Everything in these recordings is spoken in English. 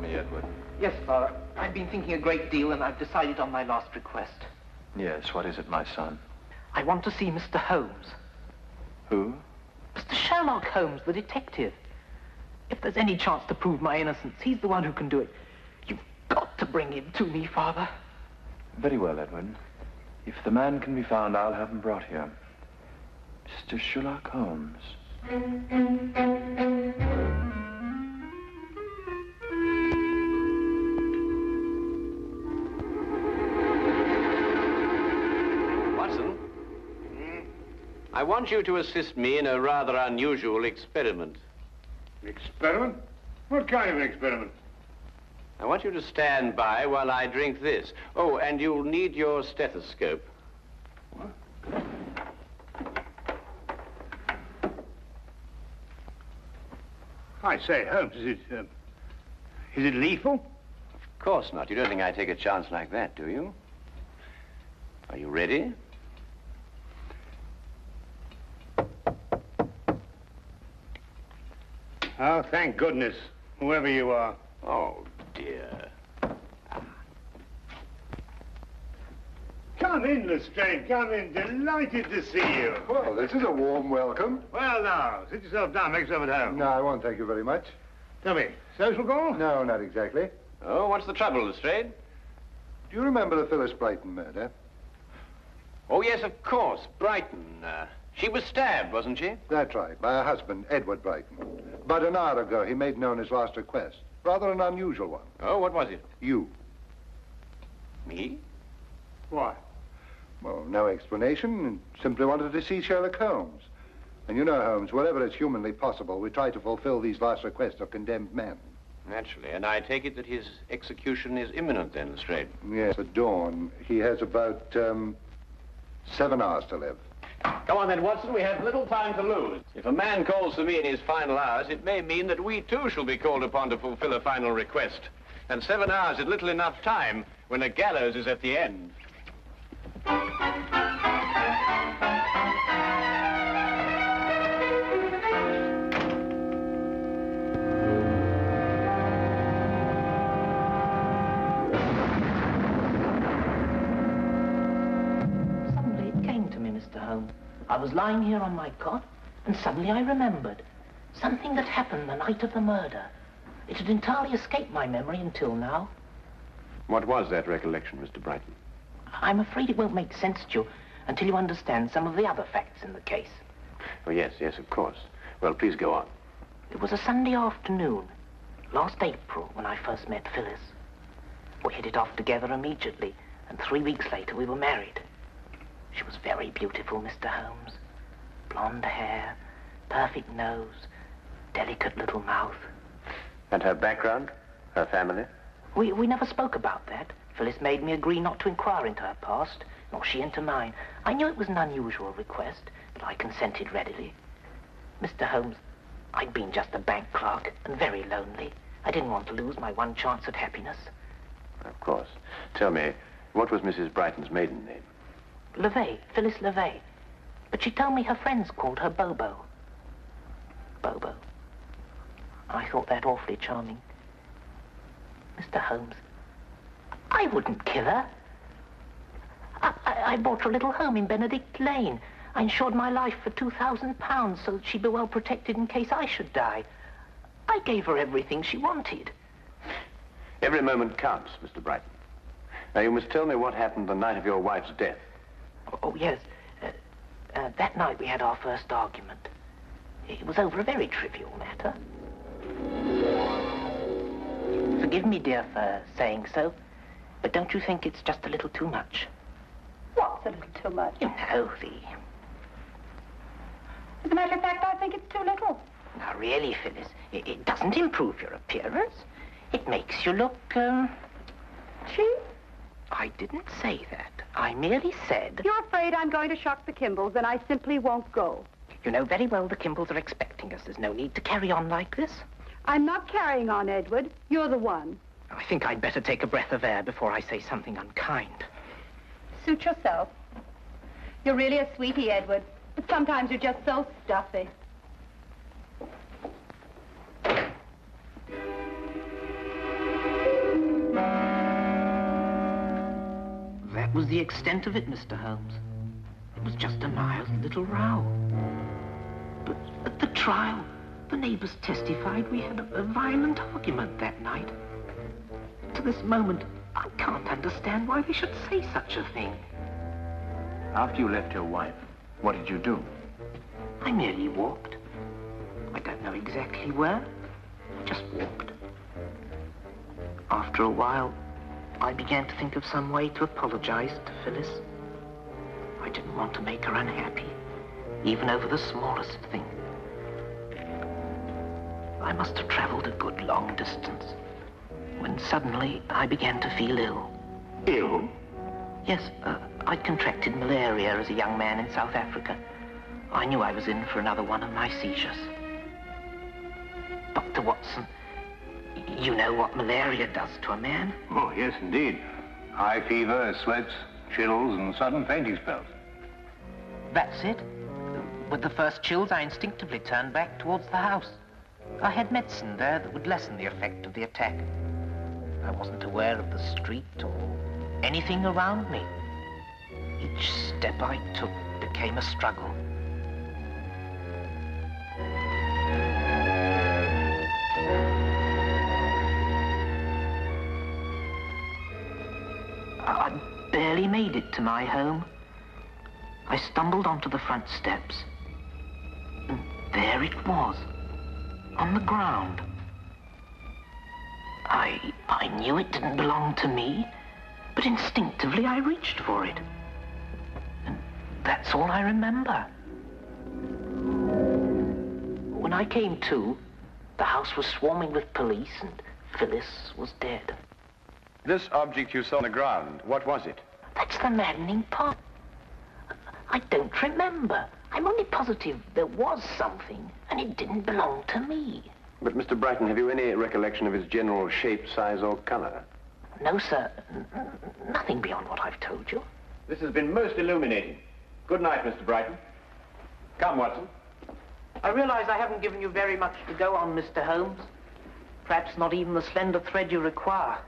me, Edward. Yes, Father. I've been thinking a great deal, and I've decided on my last request. Yes, what is it, my son? I want to see Mr. Holmes. Who? Mr. Sherlock Holmes, the detective. If there's any chance to prove my innocence, he's the one who can do it. You've got to bring him to me, Father. Very well, Edward. If the man can be found, I'll have him brought here. Mr. Sherlock Holmes. Watson, I want you to assist me in a rather unusual experiment. Experiment? What kind of an experiment? I want you to stand by while I drink this. Oh, and you'll need your stethoscope. What? I say, Holmes, is it lethal? Of course not. You don't think I take a chance like that, do you? Are you ready? Oh, thank goodness, whoever you are. Oh, dear. Come in, Lestrade, come in. Delighted to see you. Well, this is a warm welcome. Well, now, sit yourself down, make yourself at home. No, I won't, thank you very much. Tell me, social call? No, not exactly. Oh, what's the trouble, Lestrade? Do you remember the Phyllis Brighton murder? Oh, yes, of course. Brighton. She was stabbed, wasn't she? That's right, by her husband, Edward Brighton. About an hour ago, he made known his last request. Rather an unusual one. Oh, what was it? You. Me? Why? Well, no explanation. Simply wanted to see Sherlock Holmes. And you know, Holmes, wherever it's humanly possible, we try to fulfill these last requests of condemned men. Naturally. And I take it that his execution is imminent then, Lestrade. Yes, at dawn. He has about 7 hours to live. Come on then, Watson. We have little time to lose. If a man calls for me in his final hours, it may mean that we too shall be called upon to fulfill a final request. And 7 hours is little enough time when a gallows is at the end. Suddenly it came to me, Mr. Holmes. I was lying here on my cot, and suddenly I remembered something that happened the night of the murder. It had entirely escaped my memory until now. What was that recollection, Mr. Brighton? I'm afraid it won't make sense to you until you understand some of the other facts in the case. Oh, yes, of course. Well, please go on. It was a Sunday afternoon, last April, when I first met Phyllis. We hit it off together immediately, and 3 weeks later we were married. She was very beautiful, Mr. Holmes. Blonde hair, perfect nose, delicate little mouth. And her background? Her family? We never spoke about that. Phyllis made me agree not to inquire into her past, nor she into mine. I knew it was an unusual request, but I consented readily. Mr. Holmes, I'd been just a bank clerk and very lonely. I didn't want to lose my one chance at happiness. Of course. Tell me, what was Mrs. Brighton's maiden name? LeVay, Phyllis LeVay. But she told me her friends called her Bobo. Bobo. I thought that awfully charming. Mr. Holmes, I wouldn't kill her. I bought her a little home in Benedict Lane. I insured my life for £2,000 so that she'd be well protected in case I should die. I gave her everything she wanted. Every moment counts, Mr. Brighton. Now, you must tell me what happened the night of your wife's death. Oh, yes. That night we had our first argument. It was over a very trivial matter. Forgive me, dear, for saying so, but don't you think it's just a little too much? What's a little too much? You know, As a matter of fact, I think it's too little. Now, really, Phyllis, it doesn't improve your appearance. It makes you look, Cheap? I didn't say that. I merely said... You're afraid I'm going to shock the Kimballs, and I simply won't go. You know very well the Kimballs are expecting us. There's no need to carry on like this. I'm not carrying on, Edward. You're the one. I think I'd better take a breath of air before I say something unkind. Suit yourself. You're really a sweetie, Edward. But sometimes you're just so stuffy. was the extent of it, Mr. Holmes. It was just a mild little row. But at the trial, the neighbors testified we had a violent argument that night. To this moment, I can't understand why they should say such a thing. After you left your wife, what did you do? I merely walked. I don't know exactly where. I just walked. After a while, I began to think of some way to apologize to Phyllis. I didn't want to make her unhappy, even over the smallest thing. I must have traveled a good long distance when suddenly I began to feel ill. Ill? Yes, I'd contracted malaria as a young man in South Africa. I knew I was in for another one of my seizures. Dr. Watson, you know what malaria does to a man? Oh, yes, indeed. High fever, sweats, chills, and sudden fainting spells. That's it. With the first chills, I instinctively turned back towards the house. I had medicine there that would lessen the effect of the attack. I wasn't aware of the street or anything around me. Each step I took became a struggle. I barely made it to my home. I stumbled onto the front steps, and there it was, on the ground. I knew it didn't belong to me, but instinctively I reached for it. And that's all I remember. When I came to, the house was swarming with police and Phyllis was dead. This object you saw on the ground, what was it? That's the maddening part. I don't remember. I'm only positive there was something, and it didn't belong to me. But, Mr. Brighton, have you any recollection of its general shape, size, or color? No, sir. Nothing beyond what I've told you. This has been most illuminating. Good night, Mr. Brighton. Come, Watson. I realize I haven't given you very much to go on, Mr. Holmes. Perhaps not even the slender thread you require.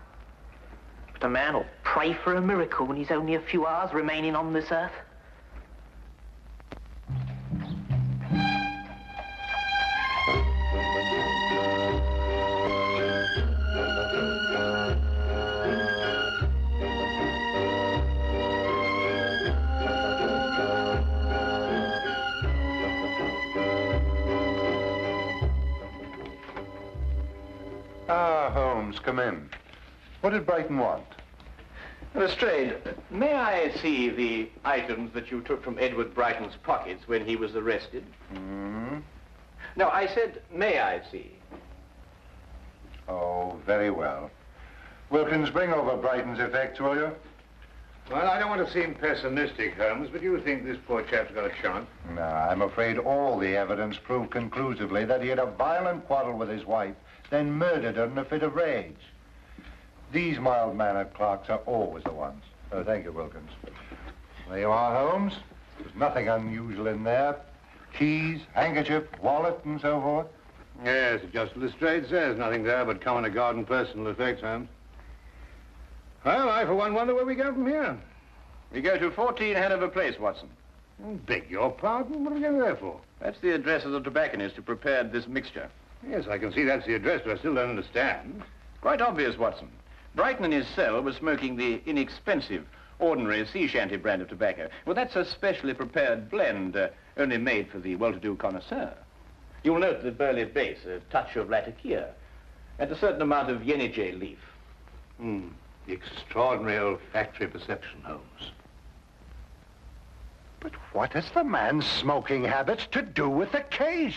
But a man will pray for a miracle when he's only a few hours remaining on this earth. Holmes, come in. What did Brighton want? Lestrade, may I see the items that you took from Edward Brighton's pockets when he was arrested? No, I said, may I see? Oh, very well. Wilkins, bring over Brighton's effects, will you? Well, I don't want to seem pessimistic, Holmes, but you think this poor chap's got a chance? No, I'm afraid all the evidence proved conclusively that he had a violent quarrel with his wife, then murdered her in a fit of rage. These mild-mannered clerks are always the ones. Oh, thank you, Wilkins. There you are, Holmes. There's nothing unusual in there. Keys, handkerchief, wallet, and so forth. Yes, just Lestrade says. Nothing there but common to garden personal effects, Holmes. Well, I, for one, wonder where we go from here. We go to 14 Hanover Place, Watson. Beg your pardon? What are we going there for? That's the address of the tobacconist who prepared this mixture. Yes, I can see that's the address, but I still don't understand. Quite obvious, Watson. Brighton in his cell was smoking the inexpensive, ordinary sea shanty brand of tobacco. Well, that's a specially prepared blend, only made for the well-to-do connoisseur. You'll note the burley base, a touch of latakia, and a certain amount of yenijay leaf. Extraordinary olfactory perception, Holmes. But what has the man's smoking habits to do with the case?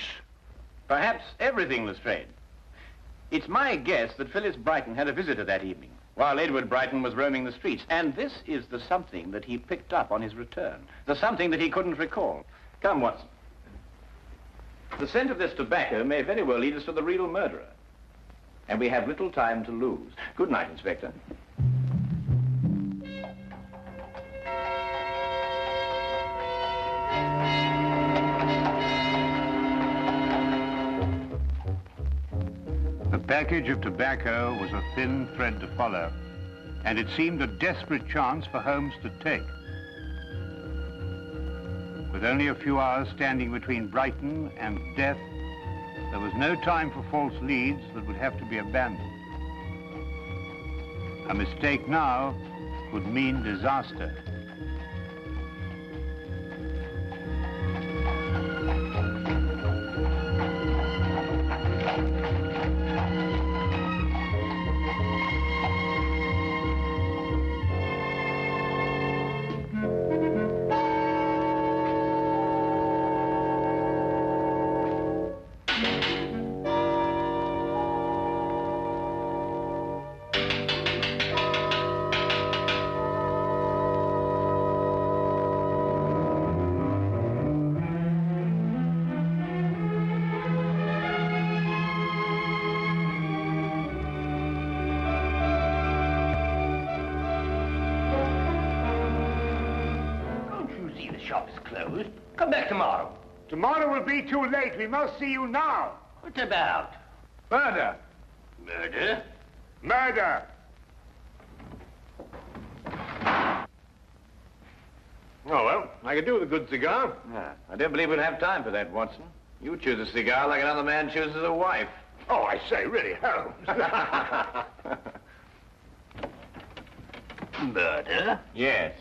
Perhaps everything, Lestrade. It's my guess that Phyllis Brighton had a visitor that evening, while Edward Brighton was roaming the streets. And this is the something that he picked up on his return. The something that he couldn't recall. Come, Watson. The scent of this tobacco may very well lead us to the real murderer. And we have little time to lose. Good night, Inspector. The package of tobacco was a thin thread to follow. and it seemed a desperate chance for Holmes to take. With only a few hours standing between Brighton and death, there was no time for false leads that would have to be abandoned. A mistake now would mean disaster. Come back tomorrow. Tomorrow will be too late. We must see you now. What about? Murder. Murder? Murder. Oh, well, I could do with a good cigar. I don't believe we'll have time for that, Watson. You choose a cigar like another man chooses a wife. Oh, I say, really, Holmes. Murder? Yes.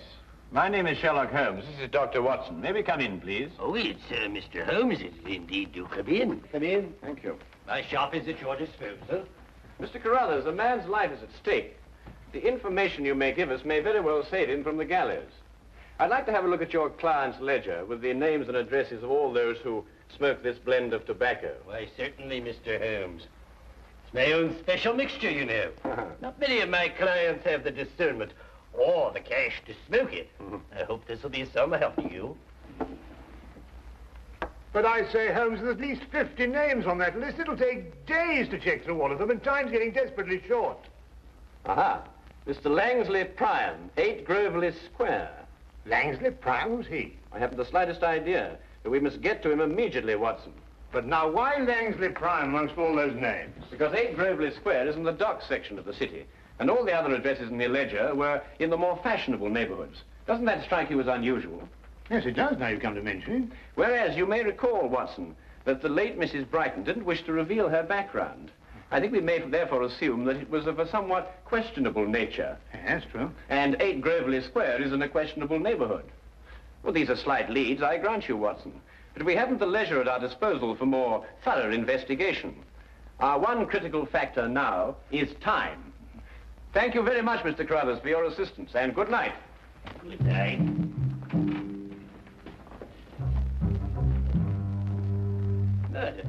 My name is Sherlock Holmes. This is Dr. Watson. May we come in, please? Oh, it's Mr. Holmes. Indeed, do come in. Come in. Thank you. My shop is at your disposal. Mr. Carruthers, a man's life is at stake. The information you may give us may very well save him from the gallows. I'd like to have a look at your client's ledger with the names and addresses of all those who smoke this blend of tobacco. Why, certainly, Mr. Holmes. It's my own special mixture, you know. Not many of my clients have the discernment or the cash to smoke it. I hope this will be some help to you. But I say, Holmes, there's at least 50 names on that list. It'll take days to check through all of them, and time's getting desperately short. Aha. Mr. Langsley Prime, 8 Groveley Square. Langsley Prime? Who's he? I haven't the slightest idea, but we must get to him immediately, Watson. But now, why Langsley Prime amongst all those names? Because 8 Groveley Square is in the dock section of the city, and all the other addresses in the ledger were in the more fashionable neighborhoods. Doesn't that strike you as unusual? Yes, it does, now you've come to mention it. Whereas you may recall, Watson, that the late Mrs. Brighton didn't wish to reveal her background. I think we may therefore assume that it was of a somewhat questionable nature. Yes, true. And 8 Groveley Square is in a questionable neighborhood. Well, these are slight leads, I grant you, Watson. But we haven't the leisure at our disposal for more thorough investigation. Our one critical factor now is time. Thank you very much, Mr. Carruthers, for your assistance, and good night. Good night. Murder.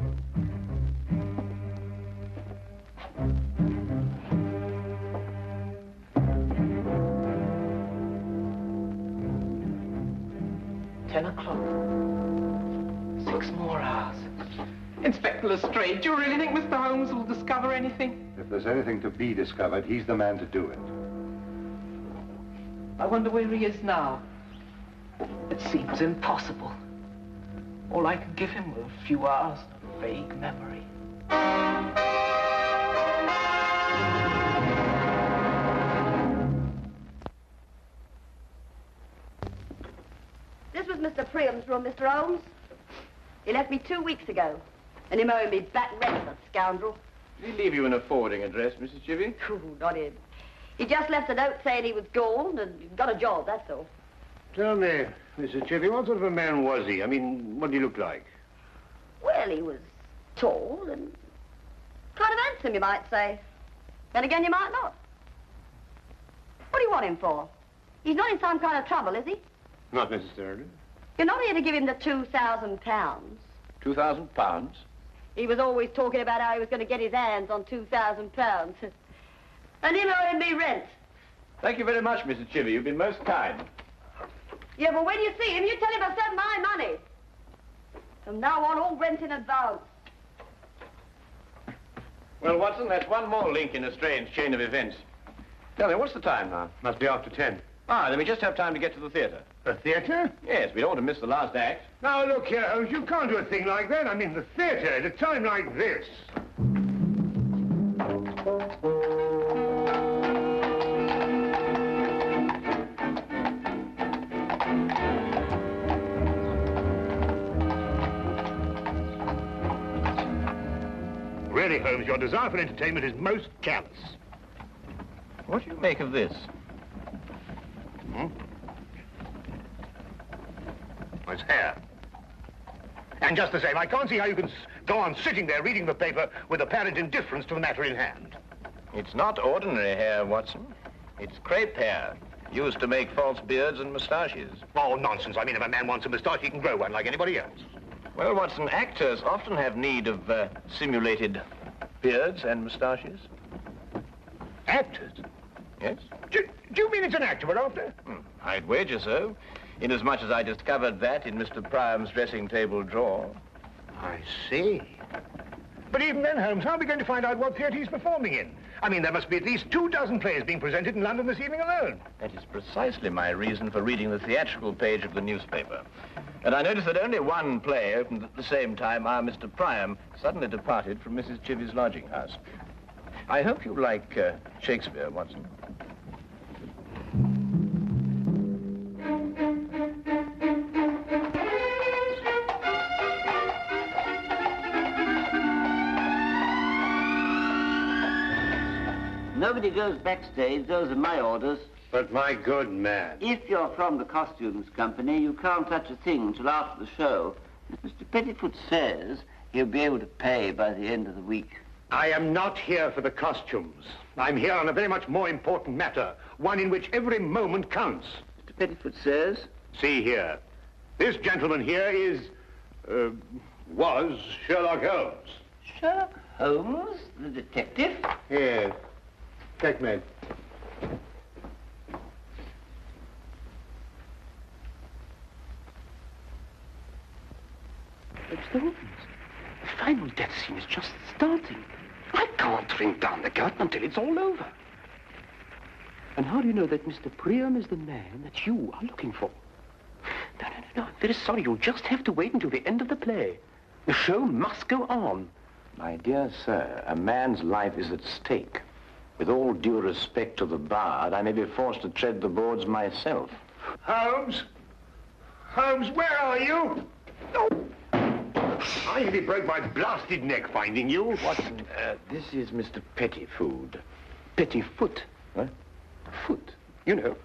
$10 o'clock. 6 more hours. Inspector Lestrade, do you really think Mr. Holmes will discover anything? If there's anything to be discovered, he's the man to do it. I wonder where he is now. It seems impossible. All I could give him were a few hours of vague memory. This was Mr. Priam's room, Mr. Holmes. He left me 2 weeks ago. And him owing me back rent, that scoundrel. Did he leave you an forwarding address, Mrs. Chivy? Ooh, not him. He just left a note saying he was gone and got a job, that's all. Tell me, Mrs. Chivy, what sort of a man was he? I mean, what did he look like? Well, he was tall and kind of handsome, you might say. Then again, you might not. What do you want him for? He's not in some kind of trouble, is he? Not necessarily. You're not here to give him the £2,000. £2,000? He was always talking about how he was going to get his hands on £2,000. And him owing me rent. Thank you very much, Mrs. Chivy. You've been most kind. Yeah, but when you see him, you tell him I sent my money. From now on, all rent in advance. Well, Watson, that's one more link in a strange chain of events. Tell me, what's the time now? Must be after 10. Ah, then we just have time to get to the theater. The theatre? Yes, we don't want to miss the last act. Now, look here, Holmes, you can't do a thing like that. I mean, the theatre at a time like this. Really, Holmes, your desire for entertainment is most callous. What do you make of this? It's hair. And just the same, I can't see how you can go on sitting there reading the paper with apparent indifference to the matter in hand. It's not ordinary hair, Watson. It's crepe hair, used to make false beards and moustaches. Oh, nonsense. I mean, if a man wants a moustache, he can grow one like anybody else. Well, Watson, actors often have need of simulated beards and moustaches. Actors? Yes? Do you mean it's an actor we're after? I'd wager so, inasmuch as I discovered that in Mr. Priam's dressing table drawer. I see. But even then, Holmes, how are we going to find out what theatre he's performing in? I mean, there must be at least 24 plays being presented in London this evening alone. That is precisely my reason for reading the theatrical page of the newspaper. And I noticed that only one play opened at the same time our Mr. Priam suddenly departed from Mrs. Chivy's lodging house. I hope you like Shakespeare, Watson. Nobody goes backstage. Those are my orders. But my good man. If you're from the costumes company, you can't touch a thing until after the show. Mr. Pettifoot says he'll be able to pay by the end of the week. I am not here for the costumes. I'm here on a very much more important matter, one in which every moment counts. Mr. Pettifoot says? See here. This gentleman here was Sherlock Holmes. Sherlock Holmes, the detective? Yes. Checkmate. Mr. Holmes, the final death scene is just starting. I can't ring down the curtain until it's all over. And how do you know that Mr. Priam is the man that you are looking for? No, I'm very sorry. You'll just have to wait until the end of the play. The show must go on. My dear sir, a man's life is at stake. With all due respect to the bard, I may be forced to tread the boards myself. Holmes? Holmes, where are you? Oh. I nearly broke my blasted neck finding you. Watson, this is Mr. Pettifoot. Pettifoot? What? Foot. You know.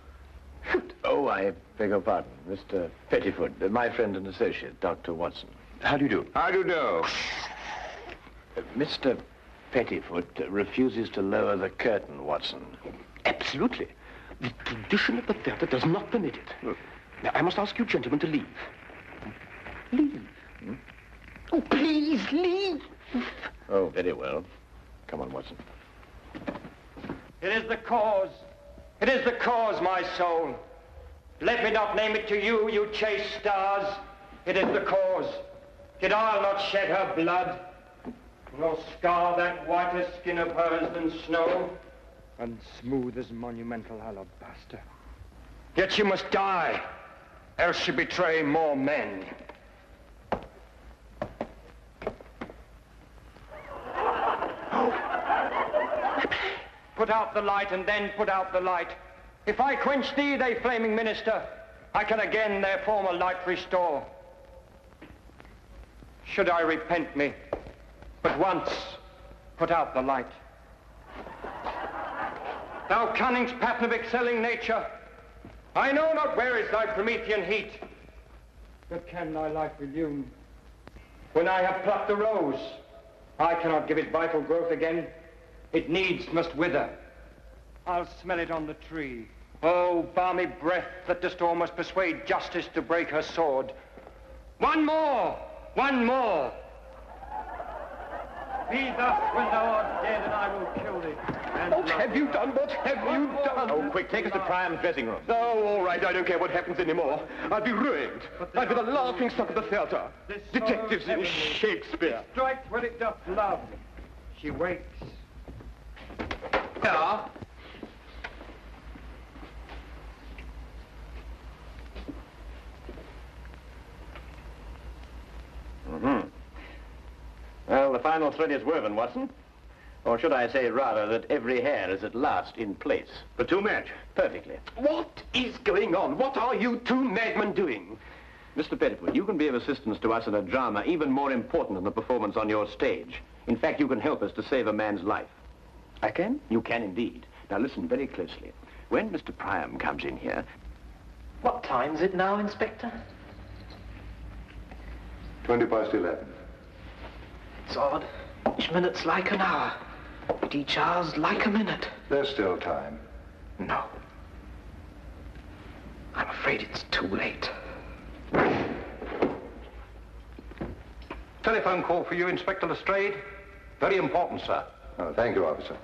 Foot. Oh, I beg your pardon. Mr. Pettifoot, my friend and associate, Dr. Watson. How do you do? How do you do? Mr. Pettifoot refuses to lower the curtain, Watson. Absolutely. The tradition of the theatre does not permit it. Now, I must ask you gentlemen to leave. Leave. Oh, please, leave. Oh, very well. Come on, Watson. It is the cause. It is the cause, my soul. Let me not name it to you, you chaste stars. It is the cause. Yet I'll not shed her blood, nor scar that whiter skin of hers than snow. And smooth as monumental alabaster. Yet she must die, else she betray more men. Put out the light, and then put out the light. If I quench thee, they flaming minister, I can again their former light restore. Should I repent me, but once put out the light. Thou cunning's pattern of excelling nature, I know not where is thy Promethean heat, but can thy life illume? When I have plucked the rose, I cannot give it vital growth again. It needs must wither. I'll smell it on the tree. Oh, balmy breath that dost almost persuade justice to break her sword. One more! One more! Be thus when thou art dead, and I will kill thee. What have you done? What have you done? Oh, quick, take us to Priam's dressing room. Oh, all right, I don't care what happens anymore. I'll be ruined. I'll be the laughing stock of the theatre. Detectives in Shakespeare. Strike where it doth love. She wakes. Yeah? Well, the final thread is woven, Watson. Or should I say, rather, that every hair is at last in place. The two match. Perfectly. What is going on? What are you two madmen doing? Mr. Pettifoot, you can be of assistance to us in a drama even more important than the performance on your stage. In fact, you can help us to save a man's life. I can? You can indeed. Now listen very closely. When Mr. Priam comes in here... What time's it now, Inspector? 11:20. It's odd. Each minute's like an hour, but each hour's like a minute. There's still time. No. I'm afraid it's too late. Telephone call for you, Inspector Lestrade. Very important, sir. Oh, thank you, officer.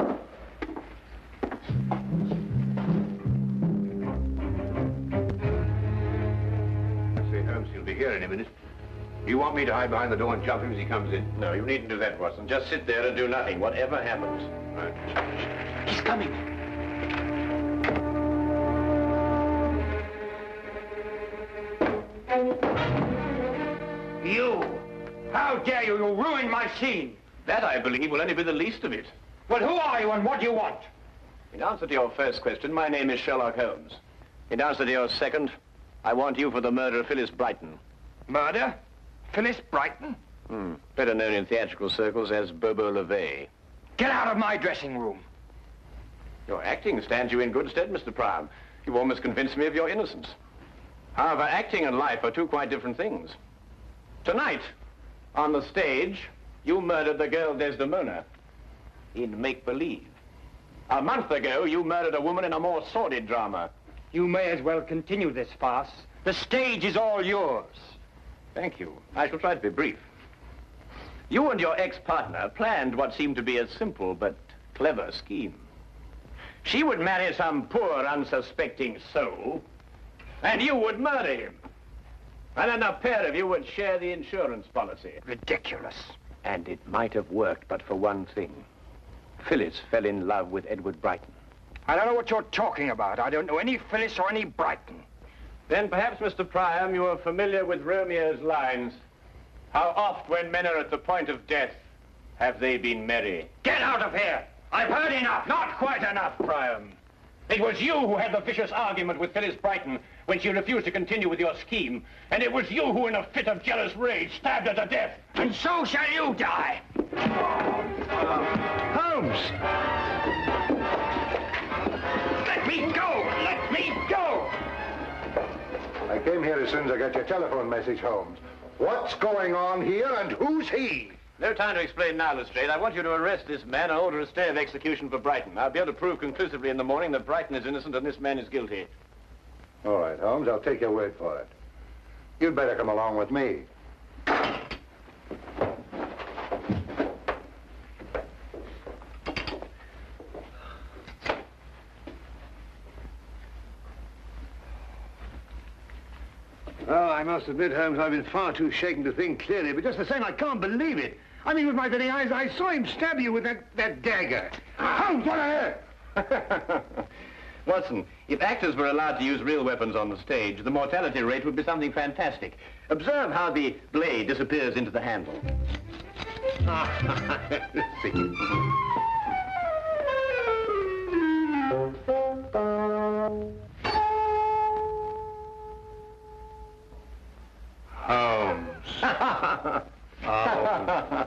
Say, Holmes, he'll be here in a minute. Do you want me to hide behind the door and jump him as he comes in? No, you needn't do that, Watson. Just sit there and do nothing, whatever happens. Right. He's coming. You! How dare you? You'll ruin my scene. That, I believe, will only be the least of it. Well, who are you and what do you want? In answer to your first question, my name is Sherlock Holmes. In answer to your second, I want you for the murder of Phyllis Brighton. Murder? Phyllis Brighton? Better known in theatrical circles as Bobo LeVay. Get out of my dressing room. Your acting stands you in good stead, Mr. Priam. You almost convinced me of your innocence. However, acting and life are two quite different things. Tonight, on the stage, you murdered the girl Desdemona in make-believe. A month ago, you murdered a woman in a more sordid drama. You may as well continue this farce. The stage is all yours. Thank you. I shall try to be brief. You and your ex-partner planned what seemed to be a simple but clever scheme. She would marry some poor, unsuspecting soul, and you would murder him. And then the pair of you would share the insurance policy. Ridiculous. And it might have worked, but for one thing. Phyllis fell in love with Edward Brighton. I don't know what you're talking about. I don't know any Phyllis or any Brighton. Then perhaps, Mr. Priam, you are familiar with Romeo's lines. How oft, when men are at the point of death, have they been merry? Get out of here! I've heard enough! Not quite enough, Priam. It was you who had the vicious argument with Phyllis Brighton when she refused to continue with your scheme. And it was you who, in a fit of jealous rage, stabbed her to death. And so shall you die! Holmes! Let me go! Let me go! I came here as soon as I got your telephone message, Holmes. What's going on here and who's he? No time to explain now, Lestrade. I want you to arrest this man and order a stay of execution for Brighton. I'll be able to prove conclusively in the morning that Brighton is innocent and this man is guilty. All right, Holmes, I'll take your word for it. You'd better come along with me. Oh, I must admit, Holmes, I've been far too shaken to think clearly, but just the same, I can't believe it. I mean, with my very eyes, I saw him stab you with that dagger. Holmes, what on earth? Watson, if actors were allowed to use real weapons on the stage, the mortality rate would be something fantastic. Observe how the blade disappears into the handle. Holmes. Oh.